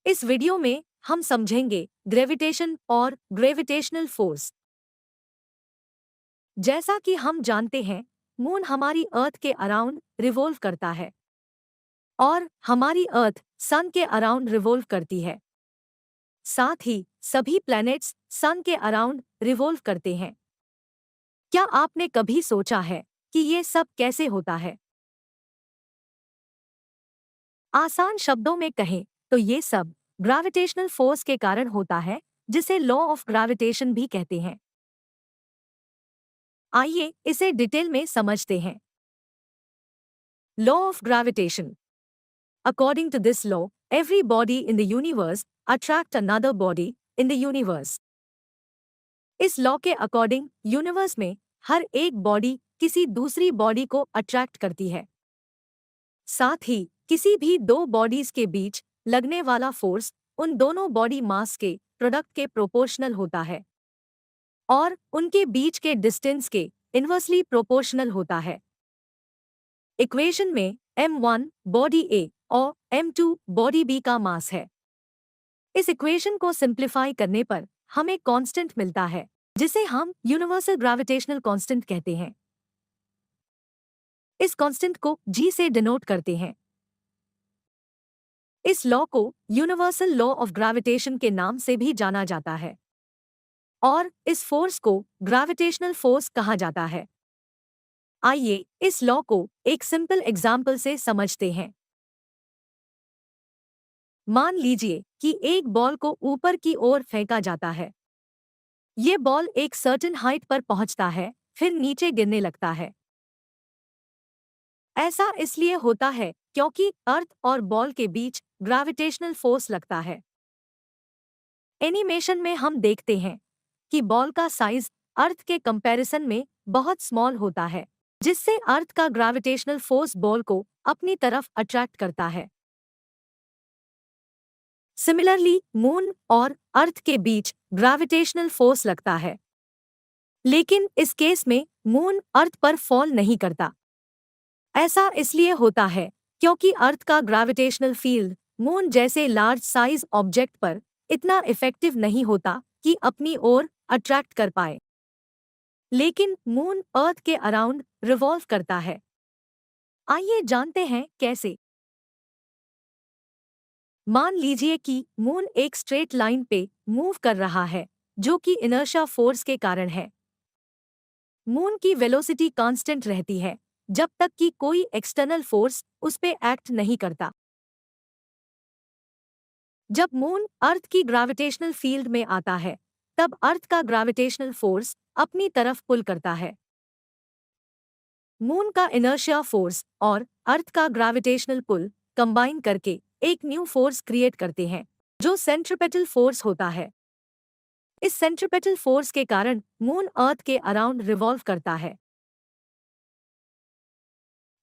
इस वीडियो में हम समझेंगे ग्रेविटेशन और ग्रेविटेशनल फोर्स। जैसा कि हम जानते हैं, मून हमारी अर्थ के अराउंड रिवॉल्व करता है और हमारी अर्थ सन के अराउंड रिवॉल्व करती है। साथ ही सभी प्लैनेट्स सन के अराउंड रिवॉल्व करते हैं। क्या आपने कभी सोचा है कि ये सब कैसे होता है? आसान शब्दों में कहें तो ये सब ग्रेविटेशनल फोर्स के कारण होता है, जिसे लॉ ऑफ ग्रेविटेशन भी कहते हैं। आइए इसे डिटेल में समझते हैं। Law of gravitation. According to this law, every body in the universe attract another body in the universe. इस लॉ के अकॉर्डिंग यूनिवर्स में हर एक बॉडी किसी दूसरी बॉडी को अट्रैक्ट करती है। साथ ही किसी भी दो बॉडीज के बीच लगने वाला फोर्स उन दोनों बॉडी मास के प्रोडक्ट के प्रोपोर्शनल होता है और उनके बीच के डिस्टेंस के इन्वर्सली प्रोपोर्शनल होता है। इक्वेशन में m1 बॉडी A और m2 बॉडी B का मास है। इस इक्वेशन को सिंप्लीफाई करने पर हमें कांस्टेंट मिलता है, जिसे हम यूनिवर्सल ग्रेविटेशनल कांस्टेंट कहते हैं। इस कांस्टेंट को G से डिनोट करते हैं। इस लॉ को यूनिवर्सल लॉ ऑफ ग्रेविटेशन के नाम से भी जाना जाता है और इस फोर्स को ग्रेविटेशनल फोर्स कहा जाता है। आइए इस लॉ को एक सिंपल एग्जाम्पल से समझते हैं। मान लीजिए कि एक बॉल को ऊपर की ओर फेंका जाता है। ये बॉल एक सर्टेन हाइट पर पहुंचता है, फिर नीचे गिरने लगता है। ऐसा इसलिए होता है क्योंकि अर्थ और बॉल के बीच ग्रेविटेशनल फोर्स लगता है। एनिमेशन में हम देखते हैं कि बॉल का साइज अर्थ के कंपैरिजन में बहुत स्मॉल होता है, जिससे अर्थ का ग्रेविटेशनल फोर्स बॉल को अपनी तरफ अट्रैक्ट करता है। सिमिलरली मून और अर्थ के बीच ग्रेविटेशनल फोर्स लगता है, लेकिन इस केस में मून अर्थ पर फॉल नहीं करता। ऐसा इसलिए होता है क्योंकि अर्थ का ग्रेविटेशनल फील्ड मून जैसे लार्ज साइज ऑब्जेक्ट पर इतना इफेक्टिव नहीं होता कि अपनी ओर अट्रैक्ट कर पाए। लेकिन मून अर्थ के अराउंड रिवॉल्व करता है। आइए जानते हैं कैसे। मान लीजिए कि मून एक स्ट्रेट लाइन पे मूव कर रहा है, जो कि इनर्शिया फोर्स के कारण है। मून की वेलोसिटी कांस्टेंट रहती है जब तक कि कोई एक्सटर्नल फोर्स उस पे एक्ट नहीं करता। जब मून अर्थ की ग्रेविटेशनल फील्ड में आता है, तब अर्थ का ग्रेविटेशनल फोर्स अपनी तरफ पुल करता है। मून का इनर्शिया फोर्स और अर्थ का ग्रेविटेशनल पुल कंबाइन करके एक न्यू फोर्स क्रिएट करते हैं, जो सेंट्रीपेटल फोर्स होता है। इस सेंट्रीपेटल फोर्स के कारण मून अर्थ के अराउंड रिवॉल्व करता है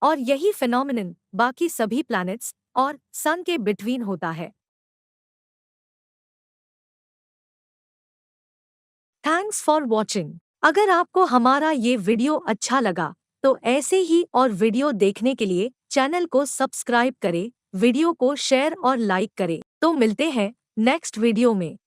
और यही फिनोमिनन बाकी सभी प्लैनेट्स और सन के बिटवीन होता है। Thanks for watching. अगर आपको हमारा ये वीडियो अच्छा लगा तो ऐसे ही और वीडियो देखने के लिए चैनल को सब्सक्राइब करें, वीडियो को शेयर और लाइक करें। तो मिलते हैं नेक्स्ट वीडियो में।